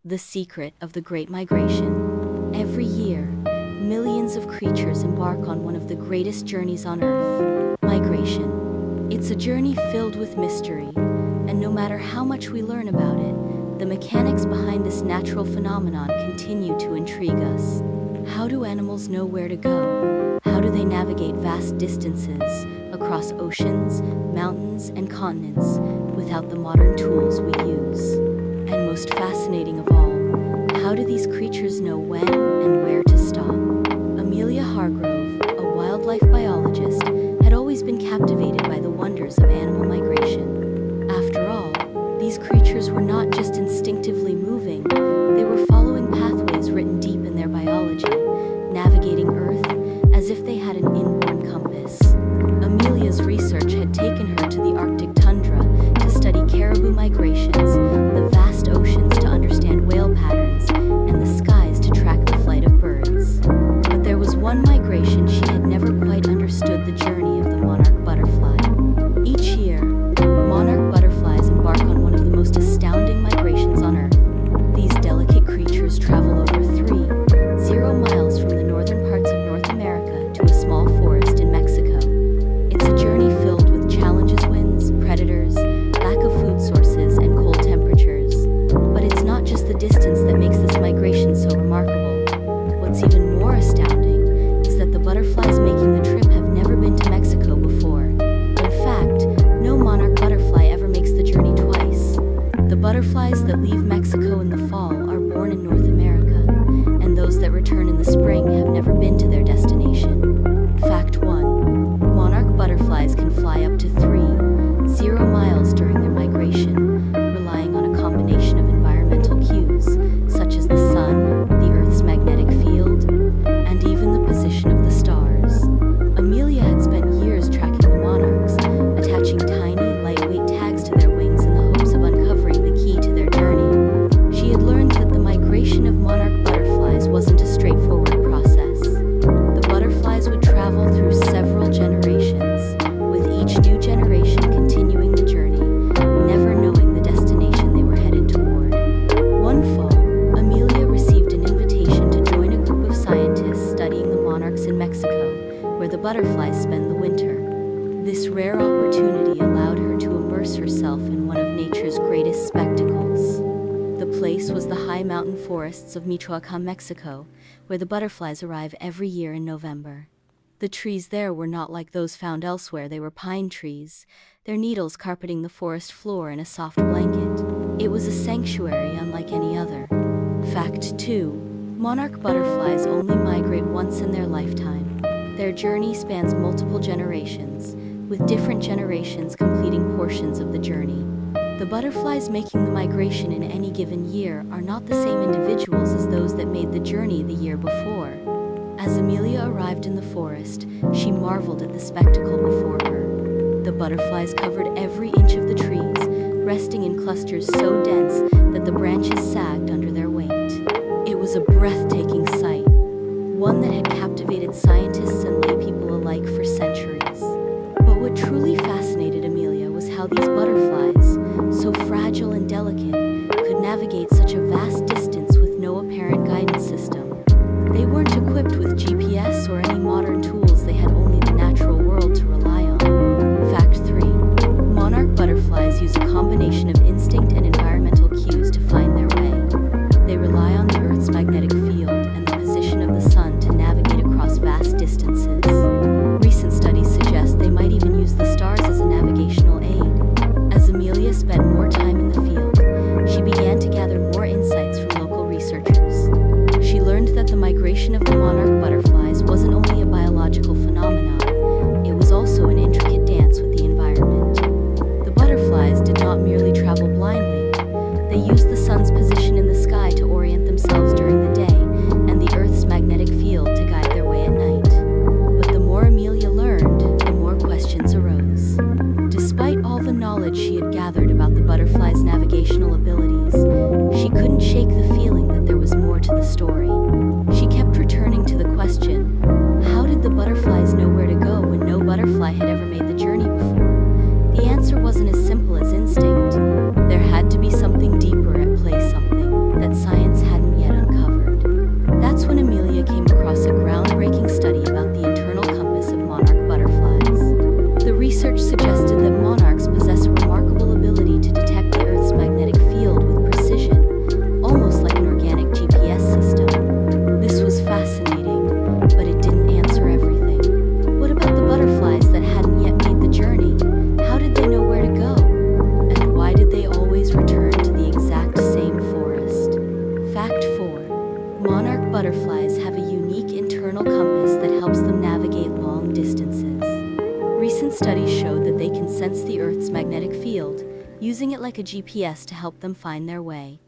The secret of the Great Migration. Every year, millions of creatures embark on one of the greatest journeys on Earth, migration. It's a journey filled with mystery, and no matter how much we learn about it, the mechanics behind this natural phenomenon continue to intrigue us. How do animals know where to go? How do they navigate vast distances across oceans, mountains, and continents without the modern tools we use? And most fascinating of all, how do these creatures know when and where to stop? Amelia Hargrove, a wildlife biologist, had always been captivated by the wonders of animal migration. After all, these creatures were not just instinctively moving, they were following pathways written deep in their biology, navigating Earth as if they had an inborn compass. Amelia's research had taken her to the Arctic tundra to study caribou migrations, the vast oceans to understand whale patterns, and the skies to track the flight of birds. But there was one migration she had never quite understood: the journey of the monarch butterfly. Each year, monarch butterflies embark on one of the most astounding migrations on Earth. These delicate creatures travel over 3,000 miles from the northern parts of North America to a small forest in Mexico. It's a journey filled with challenges: winds, predators, lack of food sources, and cold temperatures. But it's not just the distance that makes this migration so remarkable. What's even more astounding is that the butterflies making the trip have never been to Mexico before. In fact, no monarch butterfly ever makes the journey twice. The butterflies that leave Mexico in the fall are born in North America, and those that return in the spring have never been to their destination. Fact 1. Monarch butterflies can fly up to 3,000 miles during their migration, relying on a combination of environmental cues, such as the sun, the Earth's magnetic field, and even the position of the stars. Amelia had spent years tracking the monarchs, attaching tiny, lightweight tags to their wings in the hopes of uncovering the key to their journey. She had learned that the migration of monarch butterflies wasn't a straightforward process. The butterflies would travel through several generations, with each new generation continuing the journey, never knowing the destination they were headed toward. One fall, Amelia received an invitation to join a group of scientists studying the monarchs in Mexico, where the butterflies spend the winter. This rare opportunity allowed her to immerse herself in one of nature's greatest spectacles. The place was the high mountain forests of Michoacán, Mexico, where the butterflies arrive every year in November. The trees there were not like those found elsewhere. They were pine trees, their needles carpeting the forest floor in a soft blanket. It was a sanctuary unlike any other. Fact 2. Monarch butterflies only migrate once in their lifetime. Their journey spans multiple generations, with different generations completing portions of the journey. The butterflies making the migration in any given year are not the same individuals as those that made the journey the year before. As Amelia arrived in the forest, she marveled at the spectacle before her. The butterflies covered every inch of the trees, resting in clusters so dense that the branches sagged under their weight. It was a breathtaking sight, one that had captivated scientists and laypeople alike for centuries. But what truly fascinated Amelia was how these butterflies, so fragile and delicate, could navigate such a vast distance with no apparent guidance system. They weren't equipped with GPS or any modern tools. They had only the natural world to rely on. Fact 3. Monarch butterflies use a combination of instinct and environmental cues to find their way. They rely on the Earth's magnetic field and the position of the sun to navigate across vast distances. Recent studies suggest they might even use the stars as a navigational aid. As Amelia spent more time in the field, she began to gather more insights from local researchers. She learned that the migration of the monarch butterflies wasn't only a biological phenomenon, it was also an intricate dance with the environment. The butterflies did not merely travel blindly, they used the sun's position in the sky to orient themselves during the day, and the Earth's magnetic field to guide their way at night. But the more Amelia learned, the more questions arose. Despite all the knowledge she had gathered about the butterflies' navigational abilities, she couldn't shake the feeling that there was more to the story. She kept returning to the question, how did the butterflies know where to go when no butterfly had ever made the journey before? The answer wasn't as simple as instinct. There had to be something deeper at play, something that science internal compass that helps them navigate long distances. Recent studies showed that they can sense the Earth's magnetic field, using it like a GPS to help them find their way.